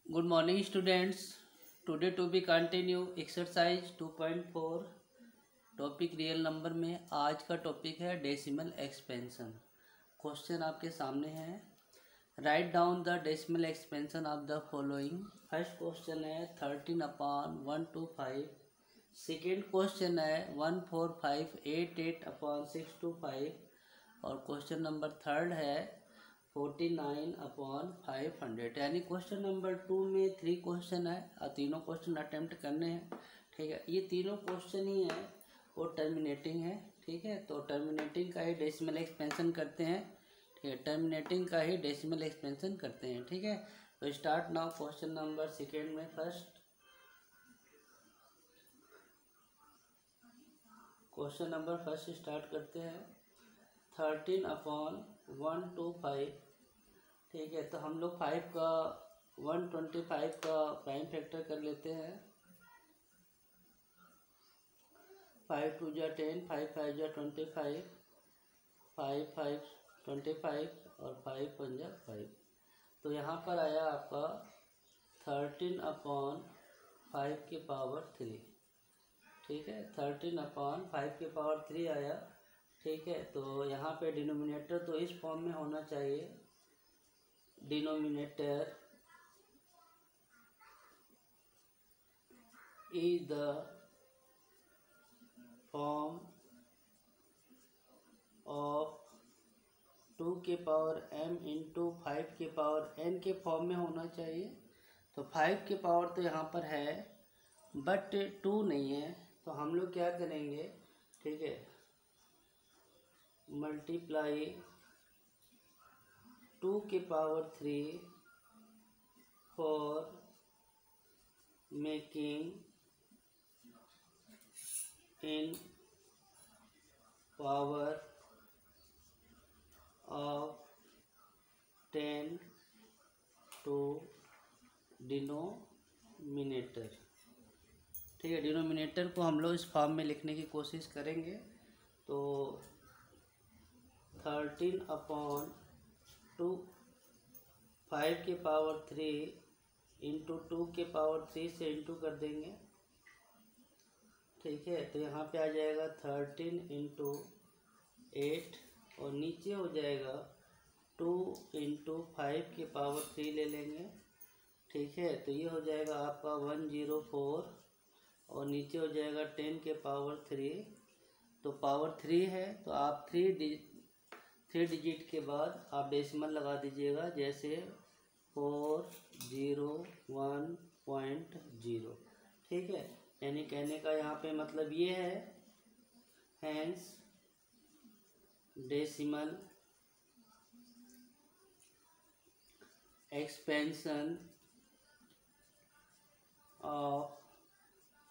Good morning students. Today to be continue exercise 2.4 topic real number में आज का topic है डेसिमल एक्सपेंशन। क्वेश्चन आपके सामने है। Write down the decimal expansion of the following. First question है 13/125। Second question है 14588/625 और क्वेश्चन नंबर थर्ड है 49/500। यानी क्वेश्चन नंबर 2 में 3 क्वेश्चन है और तीनों क्वेश्चन अटेम्प्ट करने हैं। ठीक है, ये तीनों क्वेश्चन ही है वो टर्मिनेटिंग है। ठीक है, तो टर्मिनेटिंग का ही डेसिमल एक्सपेंशन करते हैं। ठीक है, टर्मिनेटिंग का ही डेसिमल एक्सपेंशन करते हैं। ठीक है, तो start now question number second में। First question number first start करते हैं 13/125। ठीक है, तो हम लोग 125 का प्राइम फैक्टर कर लेते हैं। 5 2 जा 10, 5 5 जा 25, 5 5 25 और 5 1 जा 5। तो यहाँ पर आया आपका 13/5 की पावर 3। ठीक है, 13/5 की पावर 3 आया। ठीक है, तो यहाँ पे डिनोमिनेटर तो इस फॉर्म में होना चाहिए। Denominator is the form of 2 के पावर m इंटू 5 के पावर n के फॉर्म में होना चाहिए। तो 5 के पावर तो यहाँ पर है बट 2 नहीं है, तो हम लोग क्या करेंगे। ठीक है, मल्टीप्लाई 2 के power 3 for making in power of 10 to denominator. ठीक है, डिनोमिनेटर को हम लोग इस फॉर्म में लिखने की कोशिश करेंगे। तो 13/2 5 के पावर 3 इंटू 2 के पावर 3 से इंटू कर देंगे। ठीक है, तो यहाँ पे आ जाएगा 13 इंटू 8 और नीचे हो जाएगा 2 इंटू 5 के पावर 3 ले लेंगे। ठीक है, तो ये हो जाएगा आपका 104 और नीचे हो जाएगा 10 के पावर 3। तो पावर 3 है तो आप 3 डिजिट के बाद आप डेसिमल लगा दीजिएगा, जैसे 401.0। ठीक है, यानी कहने का यहाँ पे मतलब ये है, hence decimal expansion of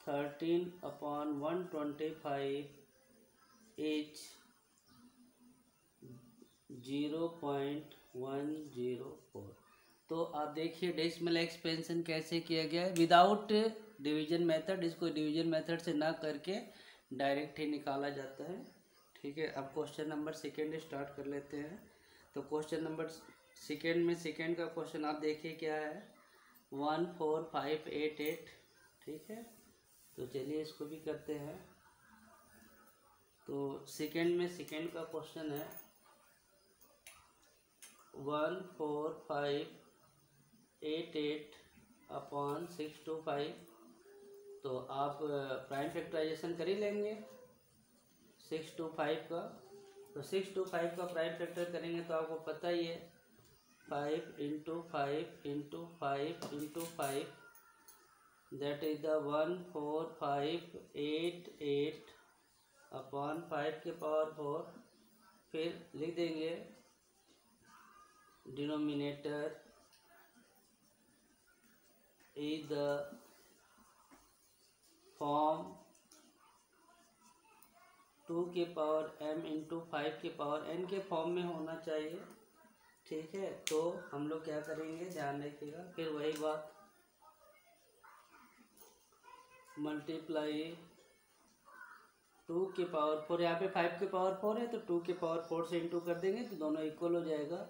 13/125 is 0.104। तो आप देखिए डेसिमल एक्सपेंशन कैसे किया गया है विदाउट डिवीजन मेथड। इसको डिवीजन मेथड से ना करके डायरेक्ट ही निकाला जाता है। ठीक है, अब क्वेश्चन नंबर सेकेंड स्टार्ट कर लेते हैं। तो क्वेश्चन नंबर सेकेंड में सेकेंड का क्वेश्चन आप देखिए क्या है, 14588। ठीक है, तो चलिए इसको भी करते हैं। तो सेकेंड में सेकेंड का क्वेश्चन है 14588/625। तो आप प्राइम फैक्टराइजेशन कर ही लेंगे 625 का। तो 625 का प्राइम फैक्टर करेंगे तो आपको पता ही है 5 into 5 into 5 into 5 that is the 14588/5 के पावर 4। फिर लिख देंगे डिनोमिनेटर इज द फॉर्म 2 के पावर m इंटू 5 के पावर n के फॉर्म में होना चाहिए। ठीक है, तो हम लोग क्या करेंगे ध्यान रखिएगा, फिर वही बात मल्टीप्लाई 2 के पावर 4, यहाँ पे 5 के पावर 4 है तो 2 के पावर 4 से इंटू कर देंगे तो दोनों इक्वल हो जाएगा।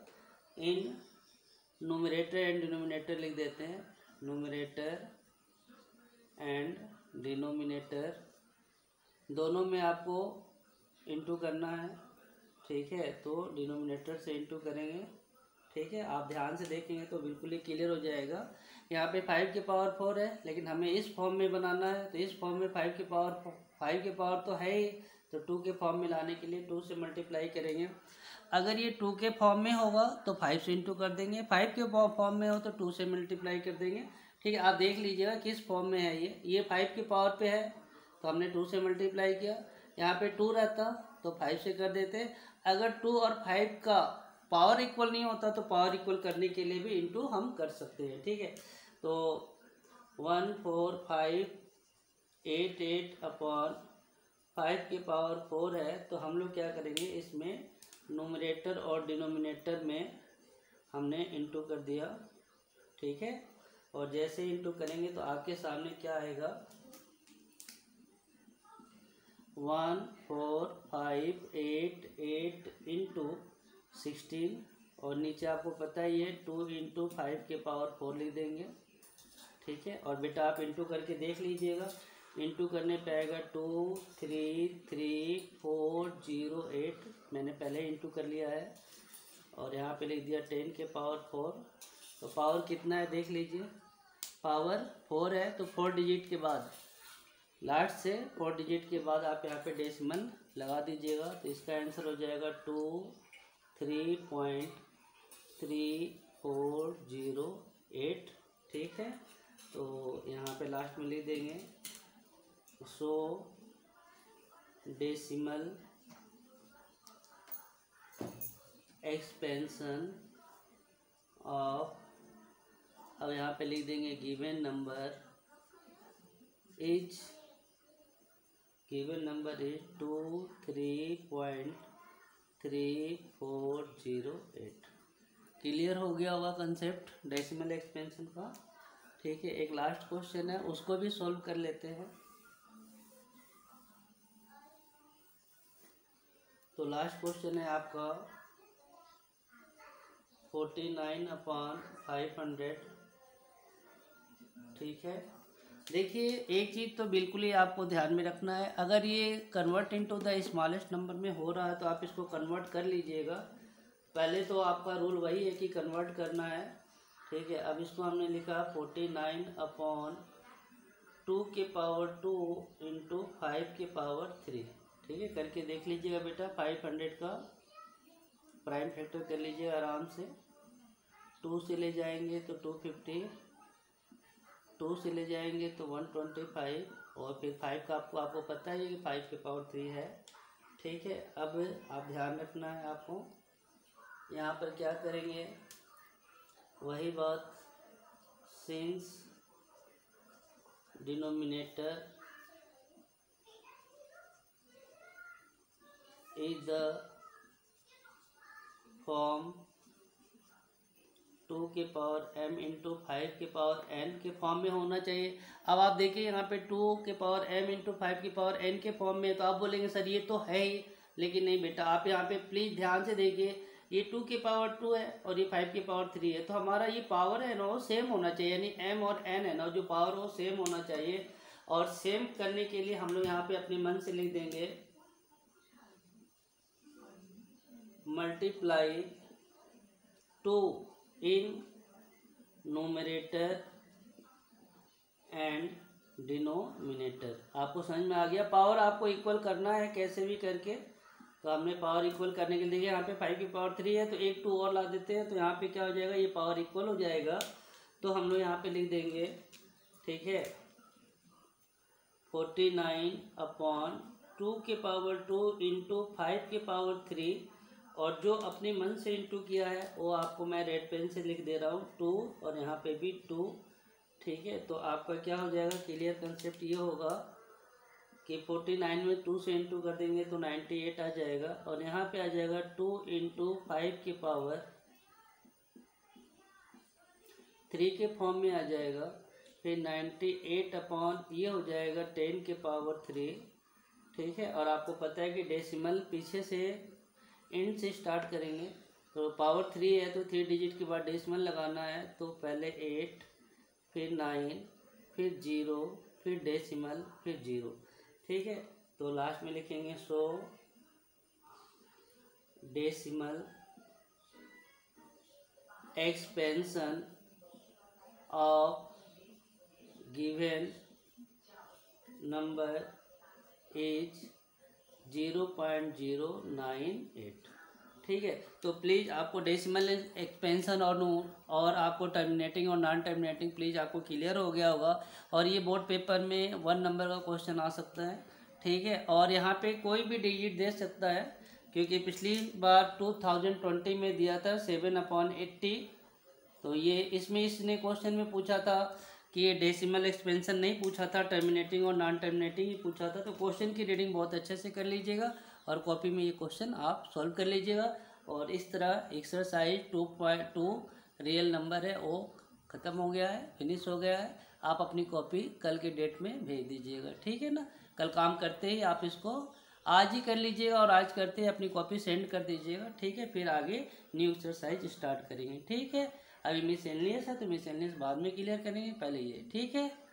इन न्यूमरेटर एंड डिनोमिनेटर लिख देते हैं न्यूमरेटर एंड डिनोमिनेटर दोनों में आपको इंटू करना है, ठीक है। तो डिनोमिनेटर से इंटू करेंगे, ठीक है। आप ध्यान से देखेंगे तो बिल्कुल ही क्लियर हो जाएगा। यहाँ पे 5 की पावर 4 है, लेकिन हमें इस फॉर्म में बनाना है, तो इस फॉर्म में 5 की पावर तो है ही, तो 2 के फॉर्म में लाने के लिए 2 से मल्टीप्लाई करेंगे। अगर ये 2 के फॉर्म में होगा तो 5 से इंटू कर देंगे, 5 के फॉर्म में हो तो 2 से मल्टीप्लाई कर देंगे, ठीक है। आप देख लीजिएगा किस फॉर्म में है ये 5 की पावर पे है तो हमने 2 से मल्टीप्लाई किया। यहाँ पे 2 रहता तो 5 से कर देते। अगर 2 और 5 का पावर इक्वल नहीं होता तो पावर इक्वल करने के लिए भी इंटू हम कर सकते हैं, ठीक है। तो 1 4 5 8 8 अपॉन 5 की पावर 4 है, तो हम लोग क्या करेंगे, इसमें न्यूमरेटर और डिनोमिनेटर में हमने इंटू कर दिया, ठीक है। और जैसे इंटू करेंगे तो आपके सामने क्या आएगा, 1 4 5 8 8 इंटू 16, और नीचे आपको पता ही है 2 इंटू 5 के पावर 4 लिख देंगे, ठीक है। और बेटा आप इंटू करके देख लीजिएगा, इंटू करने पे आएगा 2 3 3 4 0 8, मैंने पहले इंटू कर लिया है। और यहाँ पे लिख दिया 10 के पावर 4, तो पावर कितना है देख लीजिए, पावर 4 है, तो 4 डिजिट के बाद लास्ट से 4 डिजिट के बाद आप यहाँ पे डेसिमल लगा दीजिएगा, तो इसका आंसर हो जाएगा 23.3408, ठीक है। तो यहाँ पे लास्ट में लिख देंगे सो डेसिमल एक्सपेंशन ऑफ, अब यहाँ पे लिख देंगे गिवन नंबर इज 23.3408। क्लियर हो गया होगा कंसेप्ट डेसिमल एक्सपेंशन का, ठीक है। एक लास्ट क्वेश्चन है, उसको भी सॉल्व कर लेते हैं। तो लास्ट क्वेश्चन है आपका 49/500, ठीक है। देखिए एक चीज़ तो बिल्कुल ही आपको ध्यान में रखना है, अगर ये convert into the smallest number में हो रहा है तो आप इसको कन्वर्ट कर लीजिएगा। पहले तो आपका रूल वही है कि कन्वर्ट करना है, ठीक है। अब इसको हमने लिखा 49/2 के पावर 2 इंटू 5 के पावर 3, ठीक है। करके देख लीजिएगा बेटा, 500 का प्राइम फैक्टर कर लीजिए आराम से। 2 से ले जाएंगे तो 250, 2 से ले जाएंगे तो 125, और फिर 5 का आपको पता है कि 5 के पावर 3 है, ठीक है। अब आप ध्यान रखना है आपको, यहाँ पर क्या करेंगे, वही बात, since denominator is the form 2 के पावर m इंटू 5 के पावर n के फॉर्म में होना चाहिए। अब आप देखिए यहाँ पे 2 के पावर m इंटू 5 की पावर n के फॉर्म में, तो आप बोलेंगे सर ये तो है ही, लेकिन नहीं बेटा, आप यहाँ पे प्लीज़ ध्यान से देखिए, ये 2 के पावर 2 है और ये 5 के पावर 3 है, तो हमारा ये पावर है ना वो सेम होना चाहिए, यानी m और n है ना जो पावर वो सेम होना चाहिए। और सेम करने के लिए हम लोग यहाँ पे अपने मन से लिख देंगे multiply 2 in numerator and denominator. आपको समझ में आ गया, पावर आपको इक्वल करना है कैसे भी करके। तो हमने पावर इक्वल करने के लिए देखिए यहाँ पे 5 की पावर 3 है, तो एक 2 और ला देते हैं, तो यहाँ पे क्या हो जाएगा, ये पावर इक्वल हो जाएगा। तो हम लोग यहाँ पे लिख देंगे, ठीक है, 49/2 के पावर 2 इंटू 5 के पावर 3, और जो अपने मन से इंटू किया है वो आपको मैं रेड पेन से लिख दे रहा हूँ 2, और यहाँ पे भी 2, ठीक है। तो आपका क्या हो जाएगा, क्लियर कंसेप्ट ये होगा कि 49 में 2 से इंटू कर देंगे तो 98 आ जाएगा, और यहाँ पे आ जाएगा 2 इंटू 5 के पावर 3 के फॉर्म में आ जाएगा, फिर 98 अपॉन ये हो जाएगा 10 के पावर 3, ठीक है। और आपको पता है कि डेसिमल पीछे से एंड से स्टार्ट करेंगे, तो पावर 3 है तो 3 डिजिट के बाद डेसिमल लगाना है, तो पहले 8 फिर 9, फिर 0, फिर डेसिमल, फिर 0। ठीक है, तो लास्ट में लिखेंगे सो decimal expansion of given number is 0.098। ठीक है, तो प्लीज़ आपको डेसिमल एक्सपेंशन और आपको टर्मिनेटिंग और नॉन टर्मिनेटिंग प्लीज़ आपको क्लियर हो गया होगा। और ये बोर्ड पेपर में 1 नंबर का क्वेश्चन आ सकता है। ठीक है, और यहाँ पे कोई भी डिजिट दे सकता है, क्योंकि पिछली बार 2020 में दिया था 7/80। तो ये इसमें इसने क्वेश्चन में पूछा था कि ये डेसिमल एक्सपेंशन नहीं पूछा था, टर्मिनेटिंग और नॉन टर्मिनेटिंग ही पूछा था। तो क्वेश्चन की रीडिंग बहुत अच्छे से कर लीजिएगा और कॉपी में ये क्वेश्चन आप सॉल्व कर लीजिएगा। और इस तरह एक्सरसाइज 2.2 रियल नंबर है वो ख़त्म हो गया है, फिनिश हो गया है। आप अपनी कॉपी कल के डेट में भेज दीजिएगा। ठीक है ना, कल काम करते ही आप इसको आज ही कर लीजिएगा और आज करते ही अपनी कॉपी सेंड कर दीजिएगा। ठीक है, फिर आगे न्यू एक्सरसाइज स्टार्ट करेंगे। ठीक है, अभी मिसलेनियस है तो मिसलेनियस बाद में क्लियर करेंगे, पहले ये। ठीक है।